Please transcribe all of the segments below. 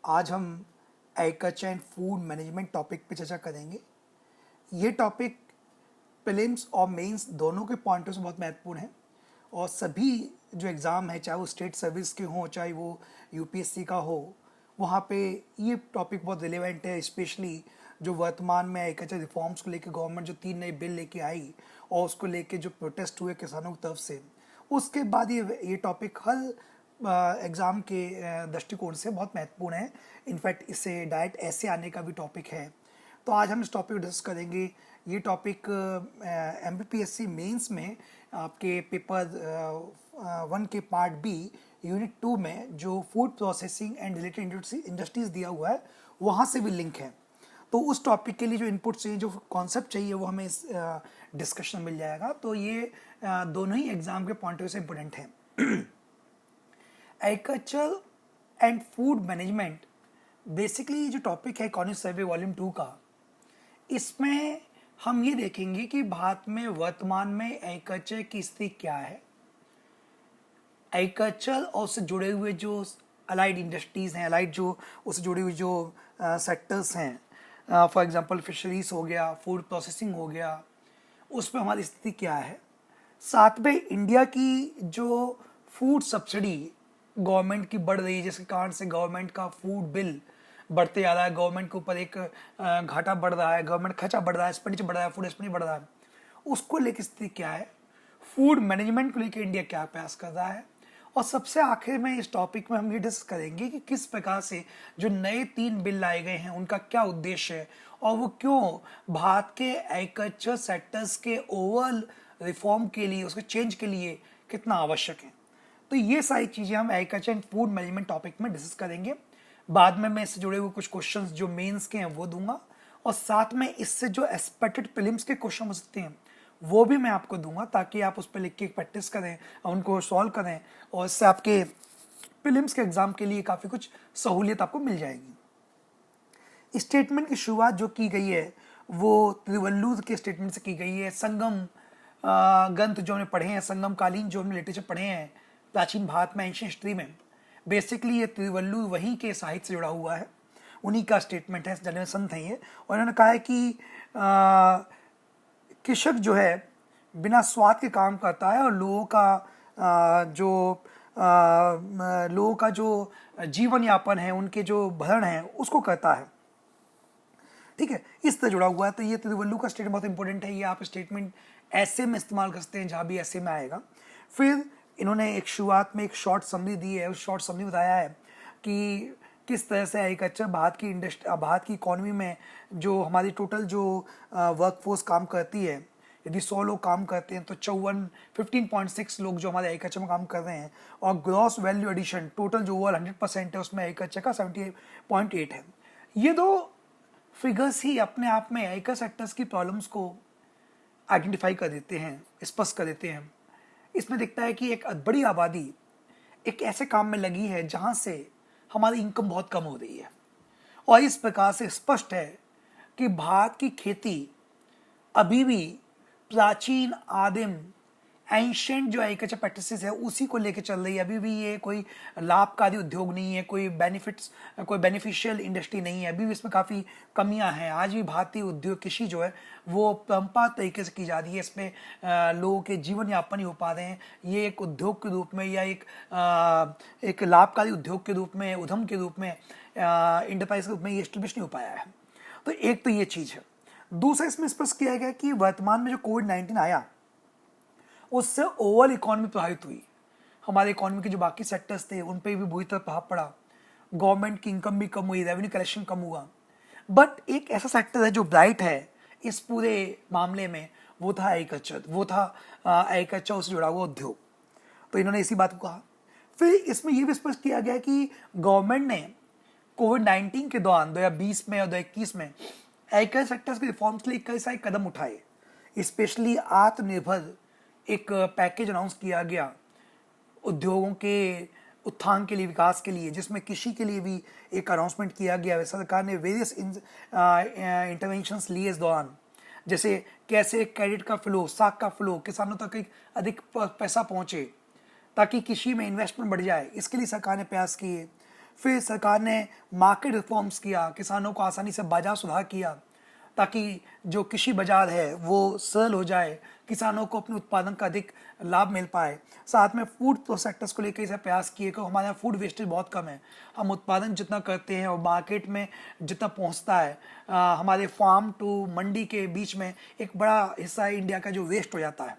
आज हम agriculture and food management topic पे चर्चा करेंगे। ये टॉपिक प्रीलिम्स और मेंस दोनों के पॉइंटों से बहुत महत्वपूर्ण है और सभी जो एग्ज़ाम है, चाहे वो स्टेट सर्विस के हों चाहे वो यूपीएससी का हो, वहाँ पे ये टॉपिक बहुत रिलेवेंट है। स्पेशली जो वर्तमान में एग्रीकल्चर रिफॉर्म्स को लेकर गवर्नमेंट जो 3 नए बिल लेके आई और उसको लेके जो प्रोटेस्ट हुए किसानों की तरफ से, उसके बाद ये टॉपिक हर एग्ज़ाम के दृष्टिकोण से बहुत महत्वपूर्ण है। इनफैक्ट इससे डायरेक्ट ऐसे आने का भी टॉपिक है। तो आज हम इस टॉपिक को डिस्कस करेंगे। ये टॉपिक एमपीपीएससी मेंस में आपके पेपर 1 के पार्ट बी यूनिट 2 में जो food processing and related industries दिया हुआ है वहाँ से भी लिंक है। तो उस टॉपिक के लिए जो इनपुट चाहिए, जो कॉन्सेप्ट चाहिए, वो हमें इस डिस्कशन में मिल जाएगा। तो ये दोनों ही एग्जाम के पॉइंट ऑफ व्यू से इम्पोर्टेंट है। Agriculture and food management basically जो टॉपिक है इकोनॉमिक सर्वे वॉल्यूम 2 का, इसमें हम ये देखेंगे कि भारत में वर्तमान में एग्रीकल्चर की स्थिति क्या है, एग्रीकल्चर और उससे जुड़े हुए जो अलाइड इंडस्ट्रीज़ हैं, अलाइड जो उससे जुड़े हुए जो सेक्टर्स हैं, फॉर एग्जांपल फिशरीज हो गया, फूड प्रोसेसिंग हो गया, उसमें हमारी स्थिति क्या है। साथ में इंडिया की जो फूड सब्सिडी गवर्नमेंट की बढ़ रही है, जिसके कारण से गवर्नमेंट का फूड बिल बढ़ते जा रहा है, गवर्नमेंट के ऊपर एक घाटा बढ़ रहा है, गवर्नमेंट खर्चा बढ़ रहा है, एक्सपेंडिचर बढ़ रहा है, फूड एक्सपेंडिचर बढ़ रहा है, उसको लेकर स्थिति क्या है, फूड मैनेजमेंट को लेकर इंडिया क्या प्रयास कर रहा है, और सबसे आखिर में इस टॉपिक में हम ये डिस्कस करेंगे कि किस प्रकार से जो नए 3 बिल लाए गए हैं उनका क्या उद्देश्य है और वो क्यों भारत के एग्रीकल्चर सेक्टर्स के ओवरऑल रिफॉर्म के लिए, उसके चेंज के लिए कितना आवश्यक है। तो ये सारी चीज़ें हम agriculture and food management topic में डिस्कस करेंगे। बाद में मैं इससे जुड़े हुए कुछ क्वेश्चंस जो मेंस के हैं वो दूंगा, और साथ में इससे जो एक्सपेक्टेड प्रीलिम्स के क्वेश्चन हो सकते हैं वो भी मैं आपको दूंगा, ताकि आप उस पर लिख के प्रैक्टिस करें और उनको सॉल्व करें, और इससे आपके प्रीलिम्स के एग्जाम के लिए काफ़ी कुछ सहूलियत आपको मिल जाएगी। स्टेटमेंट की शुरुआत जो की गई है वो तिरुवल्लुवर के स्टेटमेंट से की गई है। संगम ग्रंथ जो हमने पढ़े हैं, संगम कालीन जो हमने लिटरेचर पढ़े हैं प्राचीन भारत में, एंशिएंट हिस्ट्री में, बेसिकली ये तिरुवल्लुवर वहीं के साहित्य से जुड़ा हुआ है, उन्हीं का स्टेटमेंट है, जन संत हैं ये। और इन्होंने कहा है कि कृषक जो है बिना स्वार्थ के काम करता है और लोगों का जो जीवन यापन है, उनके जो भरण है उसको करता है। ठीक है, इस तरह जुड़ा हुआ है। तो ये तिरुवल्लुवर का स्टेटमेंट बहुत इंपॉर्टेंट है। ये आप स्टेटमेंट ऐसे में इस्तेमाल कर सकते हैं जहाँ भी ऐसे में आएगा। फिर इन्होंने एक शुरुआत में एक शॉर्ट समरी दी है, उस शॉर्ट समरी बताया है कि किस तरह से एग्रीकल्चर भारत की इकोनॉमी में जो हमारी टोटल जो वर्कफोर्स काम करती है, यदि 100 लोग काम करते हैं तो 15.6 लोग जो हमारे एग्रीकल्चर में काम कर रहे हैं, और ग्रॉस वैल्यू एडिशन टोटल जो ओवर 100% है उसमें एग्रीकल्चर का 70.8 है। ये दो फिगर्स ही अपने आप में एग्रीकल्चर सेक्टर्स की प्रॉब्लम्स को आइडेंटिफाई कर देते हैं, स्पष्ट कर देते हैं। इसमें दिखता है कि एक बड़ी आबादी एक ऐसे काम में लगी है जहां से हमारी इनकम बहुत कम हो रही है, और इस प्रकार से स्पष्ट है कि भारत की खेती अभी भी प्राचीन आदिम एंशिएंट जो एग्रीकल्चर प्रैक्टिसेस है उसी को लेकर चल रही है। अभी भी ये कोई लाभकारी उद्योग नहीं है, कोई बेनिफिशियल इंडस्ट्री नहीं है, अभी भी इसमें काफ़ी कमियां हैं। आज भी भारतीय उद्योग कृषि जो है वो परंपरागत तरीके से की जा रही है, इसमें लोगों के जीवन यापन नहीं हो पा रहे हैं। ये एक उद्योग के रूप में या एक लाभकारी उद्योग के रूप में, उद्यम के रूप में, इंटरप्राइज के रूप में ये एस्टेब्लिश नहीं हो पाया है। तो एक तो ये चीज़ है। दूसरा, इसमें स्पष्ट किया गया कि वर्तमान में जो कोविड-19 आया उससे ओवरऑल इकोनॉमी प्रभावित हुई। हमारे इकोनॉमी के जो बाकी सेक्टर्स थे उन पर भी बुरी तरह प्रभाव पड़ा, गवर्नमेंट की इनकम भी कम हुई, रेवेन्यू कलेक्शन कम हुआ। बट एक ऐसा सेक्टर है जो ब्राइट है इस पूरे मामले में, वो था एग्रीकल्चर, वो था एग्रीकल्चर से जुड़ा हुआ उद्योग। तो इन्होंने इसी बात को कहा। फिर इसमें यह भी स्पष्ट किया गया कि गवर्नमेंट ने कोविड-19 के दौरान 2020 में और 2021 में एग्रीकल्चर सेक्टर्स के रिफॉर्म्स के लिए कई सारे कदम उठाए। स्पेशली आत्मनिर्भर एक पैकेज अनाउंस किया गया उद्योगों के उत्थान के लिए, विकास के लिए, जिसमें कृषि के लिए भी एक अनाउंसमेंट किया गया। सरकार ने वेरियस इंटरवेंशंस लिए इस दौरान, जैसे कैसे क्रेडिट का फ्लो, साख का फ्लो किसानों तक अधिक पैसा पहुंचे ताकि कृषि में इन्वेस्टमेंट बढ़ जाए, इसके लिए सरकार ने प्रयास किए। फिर सरकार ने मार्केट रिफॉर्म्स किया, किसानों को आसानी से बाजार सुधार किया ताकि जो कृषि बाजार है वो सरल हो जाए, किसानों को अपने उत्पादन का अधिक लाभ मिल पाए। साथ में फूड सेक्टर्स को लेकर इसे प्रयास किए कि हमारे यहाँ फूड वेस्टेज बहुत कम है, हम उत्पादन जितना करते हैं और मार्केट में जितना पहुँचता है, हमारे फार्म टू मंडी के बीच में एक बड़ा हिस्सा इंडिया का जो वेस्ट हो जाता है।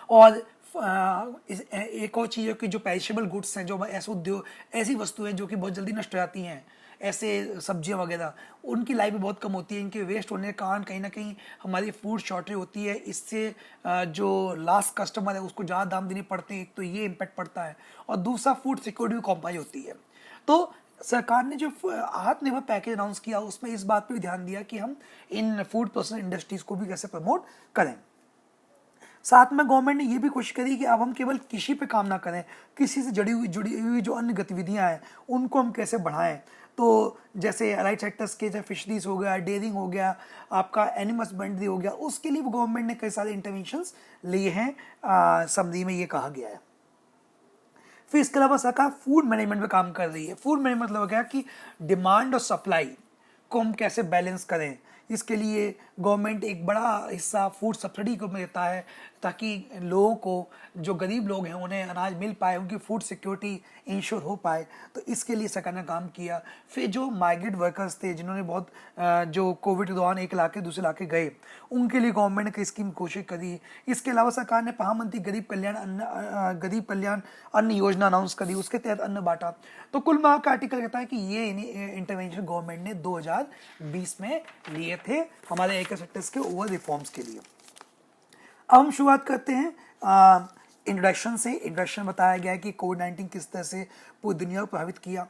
और एक और चीज़ है कि जो पेरिशेबल गुड्स हैं, जो ऐसे उद्योग, ऐसी वस्तुएं जो कि बहुत जल्दी नष्ट हो जाती हैं, ऐसे सब्जियां वगैरह, उनकी लाइफ भी बहुत कम होती है। इनके वेस्ट होने के कारण कहीं ना कहीं हमारी फूड शॉर्टेज होती है। इससे जो लास्ट कस्टमर है उसको ज़्यादा दाम देने पड़ते हैं, एक तो ये इम्पेक्ट पड़ता है, और दूसरा फूड सिक्योरिटी भी कॉम्प्रोमाइज होती है। तो सरकार ने जो आत्मनिर्भर पैकेज अनाउंस किया उसमें इस बात पर भी ध्यान दिया कि हम इन फूड प्रोसेसिंग इंडस्ट्रीज को भी कैसे प्रमोट करें। साथ में गवर्नमेंट ने ये भी कोशिश करी कि अब हम केवल कृषि पे काम ना करें, कृषि से जुड़ी हुई जो अन्य गतिविधियां हैं उनको हम कैसे बढ़ाएं। तो जैसे अलाइड सेक्टर्स के, जैसे फिशरीज हो गया, डेयरिंग हो गया, आपका एनिमल हस्बेंड्री हो गया, उसके लिए गवर्नमेंट ने कई सारे इंटरवेंशंस लिए हैं, समरी में ये कहा गया है। फिर इसके अलावा सरकार फूड मैनेजमेंट पे काम कर रही है। फूड मैनेजमेंट मतलब क्या कि डिमांड और सप्लाई को हम कैसे बैलेंस करें। इसके लिए गवर्नमेंट एक बड़ा हिस्सा फूड सब्सिडी को देता है ताकि लोगों को, जो गरीब लोग हैं, उन्हें अनाज मिल पाए, उनकी फूड सिक्योरिटी इंश्योर हो पाए। तो इसके लिए सरकार ने काम किया। फिर जो माइग्रेट वर्कर्स थे, जिन्होंने बहुत जो कोविड के दौरान एक इलाके दूसरे इलाके गए, उनके लिए गवर्नमेंट ने कई स्कीम कोशिश करी। इसके अलावा सरकार ने प्रधानमंत्री गरीब कल्याण अन्न योजना अनाउंस करी, उसके तहत अन्न बांटा। तो कुल मिलाकर का आर्टिकल कहता है कि ये इंटरवेंशन गवर्नमेंट ने 2020 में लिए थे हमारे एग्रीकल्चर सेक्टर्स के ओवर रिफॉर्म्स के लिए। अब हम शुरुआत करते हैं इंट्रोडक्शन से। इंट्रोडक्शन बताया गया है कि कोविड-19 किस तरह से पूरी दुनिया को प्रभावित किया।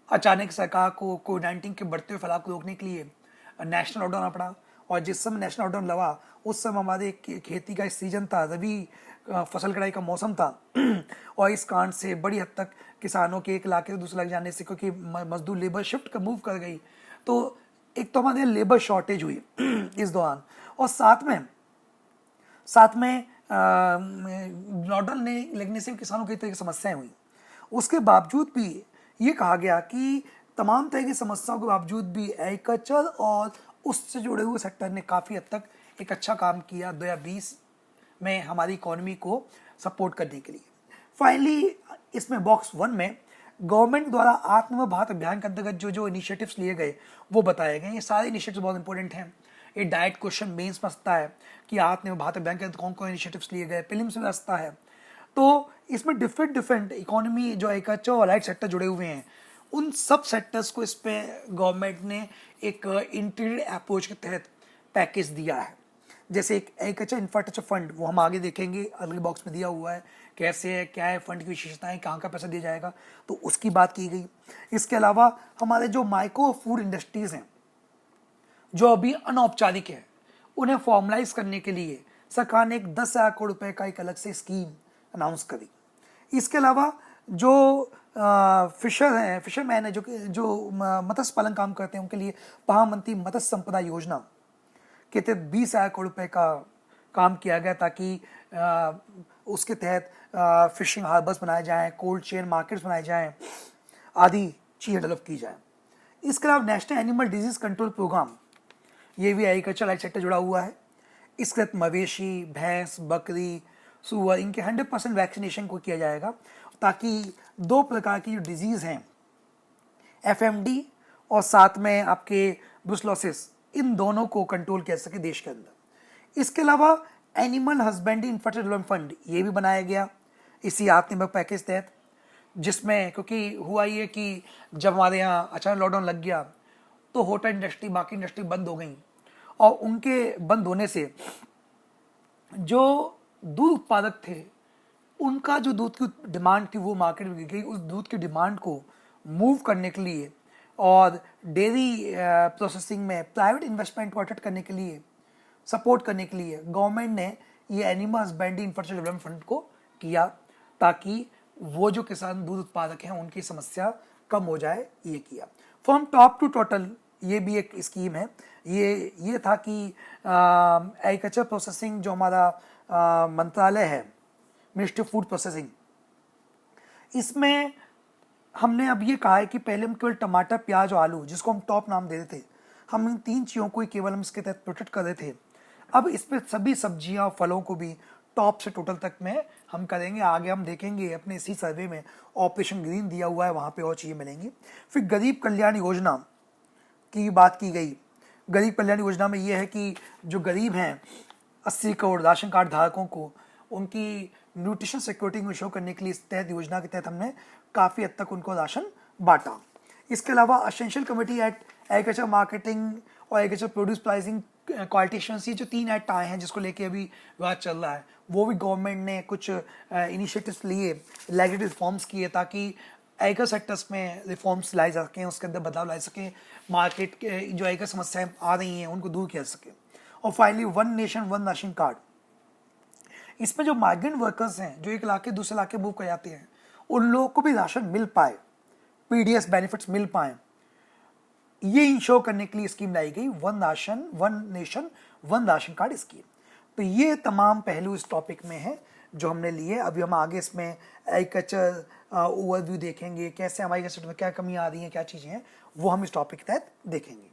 अचानक सरकार को कोविड-19 के बढ़ते हुए फैलाव को रोकने के लिए नेशनल लॉकडाउन आना पड़ा, और जिस समय नेशनल लॉकडाउन लगा उस समय हमारे खेती का सीजन था, रबी फसल कटाई का मौसम था, और इस कारण से बड़ी हद तक किसानों के एक इलाके से दूसरे इलाके जाने से, क्योंकि मजदूर लेबर शिफ्ट कर मूव कर गई, तो एक तो हमारे लेबर शॉर्टेज हुई इस दौरान। और साथ में लॉकडाउन ने लगने से किसानों की तरह की समस्याएं हुई। उसके बावजूद भी ये कहा गया कि तमाम तरह की समस्याओं के बावजूद भी एग्रीकल्चर और उससे जुड़े हुए सेक्टर ने काफ़ी हद तक एक अच्छा काम किया 2020 में हमारी इकोनॉमी को सपोर्ट करने के लिए। फाइनली इसमें बॉक्स 1 में गवर्नमेंट द्वारा आत्मनिर्भर भारत अभियान के अंतर्गत जो इनिशिएटिव्स लिए गए वो बताए गए। ये सारे इनिशिएटिव्स बहुत इंपॉर्टेंट हैं। ये डायरेक्ट क्वेश्चन मेंस में आता है कि आत्मनिर्भर भारत अभियान के अंतर्गत कौन कौन इनिशिएटिव्स लिए गए, प्रीलिम्स में आता है। तो इसमें डिफरेंट इकोनॉमी जो एग्रीकल्चर और अलाइड सेक्टर जुड़े हुए हैं, उन सब सेक्टर्स को इस पर गवर्नमेंट ने एक इंटीग्रेटेड अप्रोच के तहत पैकेज दिया है। जैसे एक एग्रीकल्चर इंफ्रास्ट्रक्चर फंड, वो हम आगे देखेंगे, अगले बॉक्स में दिया हुआ है कैसे है, क्या है फंड की विशेषताएं, कहाँ का पैसा दिया जाएगा, तो उसकी बात की गई। इसके अलावा हमारे जो माइक्रो फूड इंडस्ट्रीज हैं जो अभी अनौपचारिक है, उन्हें फॉर्मलाइज करने के लिए सरकार ने एक 10,000 करोड़ रुपए का एक अलग से स्कीम अनाउंस करी। इसके अलावा जो फिशरमैन है, जो मत्स्य पालन काम करते हैं, उनके लिए प्रधानमंत्री मत्स्य संपदा योजना के तहत 20,000 करोड़ रुपए का काम किया गया, ताकि उसके तहत फिशिंग हार्बर्स बनाए जाएं, कोल्ड चेन मार्केट्स बनाए जाएं, आदि चीज़ें डेवलप की जाएं। इसके अलावा National Animal Disease Control Programme, ये भी एग्रीकल्चर लाइफ सेक्टर जुड़ा हुआ है। इसके तहत मवेशी, भैंस, बकरी, सुअर, इनके 100% वैक्सीनेशन को किया जाएगा, ताकि 2 प्रकार की जो डिजीज़ हैं, FMD और साथ में आपके ब्रुसलोसिस, इन दोनों को कंट्रोल किया सके देश के अंदर। इसके अलावा animal husbandry infrastructure development fund, ये भी बनाया गया इसी आत्मनिर्भर पैकेज तहत, जिसमें क्योंकि हुआ ये कि जब हमारे यहाँ अचानक लॉकडाउन लग गया तो होटल इंडस्ट्री, बाकी इंडस्ट्री बंद हो गई, और उनके बंद होने से जो दूध उत्पादक थे, उनका जो दूध की डिमांड थी वो मार्केट में गिर गई। उस दूध की डिमांड को मूव करने के लिए और डेयरी प्रोसेसिंग में प्राइवेट इन्वेस्टमेंट को अट्रैक्ट करने के लिए, सपोर्ट करने के लिए गवर्नमेंट ने ये animal husbandry infrastructure development fund को किया, ताकि वो जो किसान दूध उत्पादक हैं उनकी समस्या कम हो जाए, ये किया। फ्रॉम टॉप टू टोटल, ये भी एक स्कीम है। ये था कि एग्रीकल्चर प्रोसेसिंग जो हमारा मंत्रालय है, मिनिस्ट्री ऑफ फूड प्रोसेसिंग, इसमें हमने अब ये कहा है कि पहले हम केवल टमाटर, प्याज और आलू, जिसको हम टॉप नाम दे देते थे, हम इन 3 चीज़ों को ही केवल हम इसके तहत प्रोटेक्ट कर रहे थे। अब इस पे सभी सब्जियां और फलों को भी टॉप से टोटल तक में हम करेंगे। आगे हम देखेंगे अपने इसी सर्वे में ऑपरेशन ग्रीन दिया हुआ है, वहाँ पे और चीज़ें मिलेंगी। फिर गरीब कल्याण योजना की बात की गई। गरीब कल्याण योजना में ये है कि जो गरीब हैं 80 करोड़ राशन कार्ड धारकों को उनकी न्यूट्रिशन सिक्योरिटी को शो करने के लिए इस तहत योजना के तहत हमने काफ़ी हद तक उनको राशन बांटा। इसके अलावा essential committee at agriculture marketing और agriculture produce pricing quality assurance, ये जो 3 एक्ट आए हैं जिसको लेके अभी विवाद चल रहा है, वो भी गवर्नमेंट ने कुछ इनिशिएटिव्स लिए, लेजिस्लेटिव रिफॉर्म्स किए ताकि एग्रो सेक्टर्स में रिफॉर्म्स लाए जा सकें, उसके अंदर बदलाव लाए सकें, मार्केट के जो एग्रो समस्याएं आ रही हैं उनको दूर किया सके। और finally one nation one ration card, इसमें जो माइग्रेंट वर्कर्स हैं जो एक इलाके दूसरे इलाके मूव कर जाते हैं, उन लोगों को भी राशन मिल पाए, पीडीएस बेनिफिट्स मिल पाए, ये इंश्योर करने के लिए स्कीम लाई गई one nation one ration card scheme. तो ये तमाम पहलू इस टॉपिक में है जो हमने लिए। अभी हम आगे इसमें एग्रीकल्चर ओवरव्यू देखेंगे, कैसे हमारी एग्रीकल्चर में क्या कमी आ रही है, क्या चीज़ें हैं, वो हम इस टॉपिक के तहत देखेंगे।